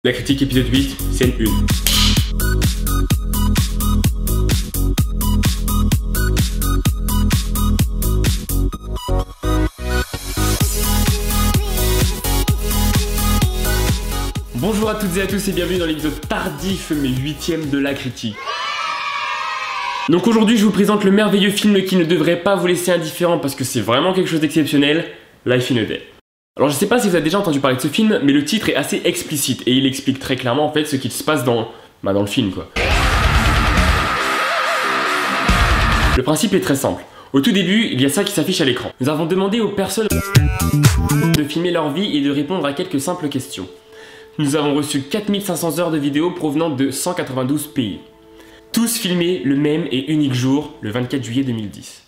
La critique épisode 8, scène 1. Bonjour à toutes et à tous et bienvenue dans l'épisode tardif mais 8ème de la critique. Donc aujourd'hui je vous présente le merveilleux film qui ne devrait pas vous laisser indifférent parce que c'est vraiment quelque chose d'exceptionnel, Life in a Day. Alors je sais pas si vous avez déjà entendu parler de ce film, mais le titre est assez explicite et il explique très clairement en fait ce qui se passe dans le film quoi. Le principe est très simple. Au tout début, il y a ça qui s'affiche à l'écran. Nous avons demandé aux personnes de filmer leur vie et de répondre à quelques simples questions. Nous avons reçu 4500 heures de vidéos provenant de 192 pays. Tous filmés le même et unique jour, le 24 juillet 2010.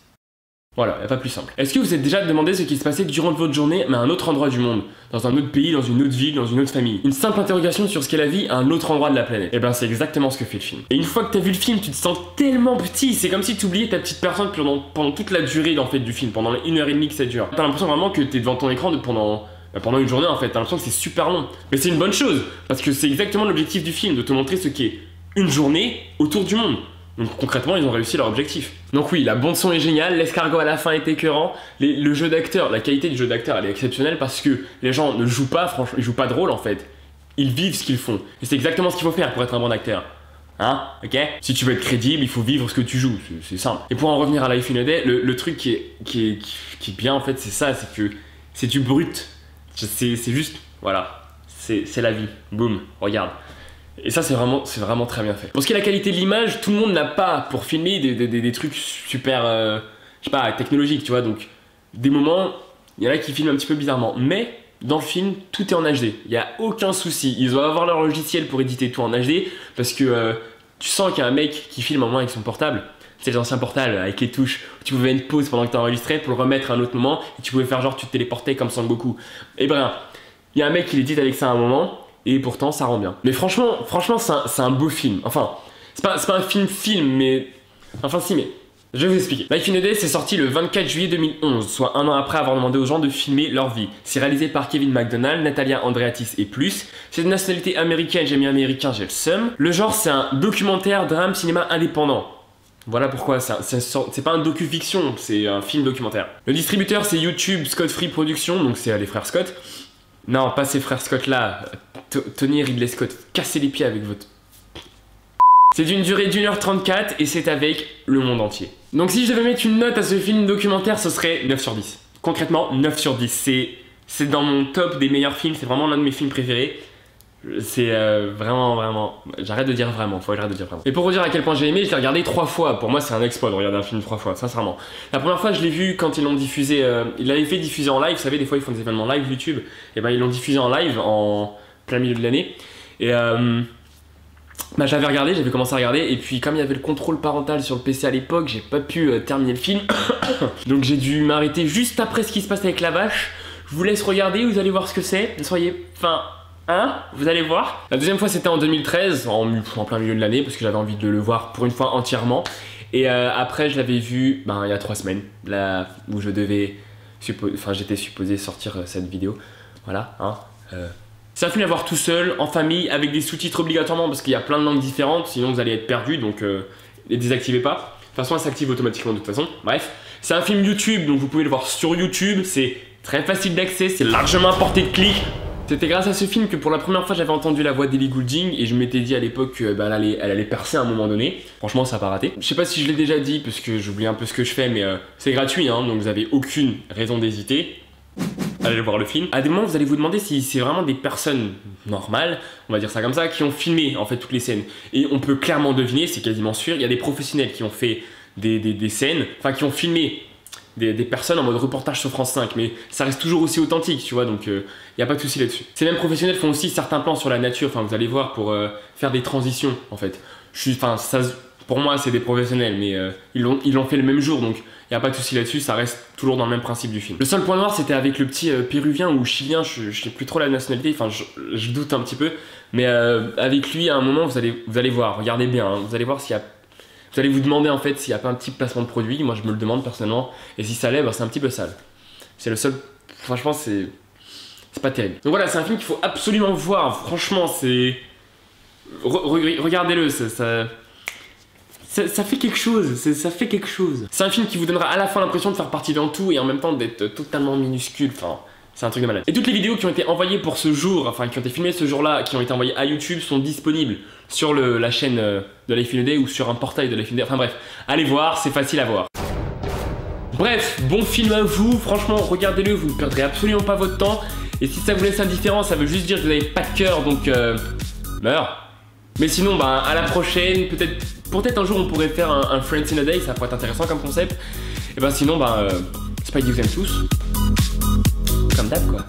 Voilà, y a pas plus simple. Est-ce que vous êtes déjà demandé ce qui se passait durant votre journée, mais à un autre endroit du monde? Dans un autre pays, dans une autre ville, dans une autre famille? Une simple interrogation sur ce qu'est la vie à un autre endroit de la planète. Et ben c'est exactement ce que fait le film. Et une fois que t'as vu le film, tu te sens tellement petit, c'est comme si tu oubliais ta petite personne pendant toute la durée en fait, du film, pendant les 1h30 que ça dure. T'as l'impression vraiment que t'es devant ton écran pendant une journée en fait, t'as l'impression que c'est super long. Mais c'est une bonne chose, parce que c'est exactement l'objectif du film, de te montrer ce qu'est une journée autour du monde. Donc concrètement, ils ont réussi leur objectif. Donc oui, la bande son est géniale, l'escargot à la fin est écœurant, le jeu d'acteur, la qualité du jeu d'acteur elle est exceptionnelle parce que les gens ne jouent pas, franchement, ils jouent pas de rôle en fait. Ils vivent ce qu'ils font. Et c'est exactement ce qu'il faut faire pour être un bon acteur. Hein? Ok? Si tu veux être crédible, il faut vivre ce que tu joues, c'est simple. Et pour en revenir à Life in a Day, le truc qui est bien en fait, c'est ça, c'est que c'est du brut. C'est juste, voilà, c'est la vie. Boum, regarde. Et ça c'est vraiment très bien fait. Pour ce qui est de la qualité de l'image, tout le monde n'a pas pour filmer des trucs super, je sais pas, technologiques, tu vois. Donc des moments, il y en a qui filment un petit peu bizarrement. Mais dans le film, tout est en HD. Il n'y a aucun souci. Ils doivent avoir leur logiciel pour éditer tout en HD. Parce que tu sens qu'il y a un mec qui filme au moins avec son portable. C'est les anciens portables avec les touches où tu pouvais une pause pendant que tu enregistrais pour le remettre à un autre moment. Et tu pouvais faire genre tu te téléportais comme Son Goku. Et bref, il y a un mec qui l'édite avec ça à un moment. Et pourtant ça rend bien. Mais franchement c'est un beau film. Enfin, c'est pas un film, mais... Enfin si, mais... Je vais vous expliquer. Life in a Day, c'est sorti le 24 juillet 2011, soit un an après avoir demandé aux gens de filmer leur vie. C'est réalisé par Kevin McDonald, Natalia Andreatis et plus. C'est de nationalité américaine, j'ai mis américain, j'ai le seum. Le genre, c'est un documentaire, drame, cinéma indépendant. Voilà pourquoi, c'est pas un docu-fiction, c'est un film documentaire. Le distributeur, c'est YouTube Scott Free Productions, donc c'est les frères Scott. Non, pas ces frères Scott là. Tony Ridley Scott, cassez les pieds avec votre... C'est d'une durée d'1h34 et c'est avec le monde entier. Donc si je devais mettre une note à ce film documentaire, ce serait 9 sur 10. Concrètement, 9 sur 10. C'est dans mon top des meilleurs films, c'est vraiment l'un de mes films préférés. C'est vraiment... J'arrête de dire vraiment, faut que j'arrête de dire vraiment. Et pour vous dire à quel point j'ai aimé, je l'ai regardé 3 fois. Pour moi, c'est un exploit de regarder un film 3 fois, sincèrement. La première fois, je l'ai vu quand ils l'ont diffusé... ils l'avaient fait diffuser en live, vous savez, des fois ils font des événements live YouTube. Et ben ils l'ont diffusé en live en plein milieu de l'année. Et j'avais regardé, j'avais commencé à regarder. Et puis comme il y avait le contrôle parental sur le PC à l'époque, j'ai pas pu terminer le film. Donc j'ai dû m'arrêter juste après ce qui se passe avec la vache. Je vous laisse regarder, vous allez voir ce que c'est. Soyez... Enfin... Hein? Vous allez voir. La deuxième fois c'était en 2013, en plein milieu de l'année, parce que j'avais envie de le voir pour une fois entièrement. Et après je l'avais vu il y a 3 semaines, là où je devais, j'étais supposé sortir cette vidéo. Voilà, hein. C'est un film à voir tout seul, en famille, avec des sous-titres obligatoirement, parce qu'il y a plein de langues différentes, sinon vous allez être perdu, donc les désactivez pas. De toute façon elle s'active automatiquement de toute façon. Bref, c'est un film YouTube, donc vous pouvez le voir sur YouTube, c'est très facile d'accès, c'est largement à portée de clic. C'était grâce à ce film que pour la première fois j'avais entendu la voix d'Ellie Goulding et je m'étais dit à l'époque qu'elle allait percer à un moment donné. Franchement ça n'a pas raté. Je sais pas si je l'ai déjà dit parce que j'oublie un peu ce que je fais, mais c'est gratuit hein, donc vous avez aucune raison d'hésiter. Allez voir le film. À des moments vous allez vous demander si c'est vraiment des personnes normales, on va dire ça comme ça, qui ont filmé en fait toutes les scènes. Et on peut clairement deviner, c'est quasiment sûr, il y a des professionnels qui ont fait des scènes, enfin qui ont filmé des personnes en mode reportage sur France 5, mais ça reste toujours aussi authentique, tu vois, donc il n'y a pas de souci là-dessus. Ces mêmes professionnels font aussi certains plans sur la nature, enfin vous allez voir, pour faire des transitions en fait. Pour moi c'est des professionnels, mais ils l'ont fait le même jour, donc il n'y a pas de souci là-dessus, ça reste toujours dans le même principe du film. Le seul point noir c'était avec le petit péruvien ou chilien, je sais plus trop la nationalité, enfin je doute un petit peu, mais avec lui à un moment vous allez voir, regardez bien, hein, vous allez voir s'il y a... Vous allez vous demander en fait s'il n'y a pas un petit placement de produit, moi je me le demande personnellement, et si ça l'est, c'est un petit peu sale. C'est le seul, franchement c'est c'est pas terrible. Donc voilà, c'est un film qu'il faut absolument voir, franchement, c'est... Regardez-le, ça fait quelque chose, ça fait quelque chose. C'est un film qui vous donnera à la fin l'impression de faire partie d'un tout et en même temps d'être totalement minuscule, enfin... C'est un truc de malade. Et toutes les vidéos qui ont été envoyées pour ce jour, enfin qui ont été filmées ce jour-là, qui ont été envoyées à YouTube, sont disponibles sur la chaîne de Life in a Day ou sur un portail de Life in a Day. Enfin bref, allez voir, c'est facile à voir. Bref, bon film à vous, franchement, regardez-le, vous ne perdrez absolument pas votre temps. Et si ça vous laisse indifférent, ça veut juste dire que vous n'avez pas de cœur, donc meurs. Mais sinon, bah, à la prochaine, peut-être un jour on pourrait faire un Friends in a Day, ça pourrait être intéressant comme concept. Et bah sinon, bah, Spidey vous aime tous. Comme d'hab quoi.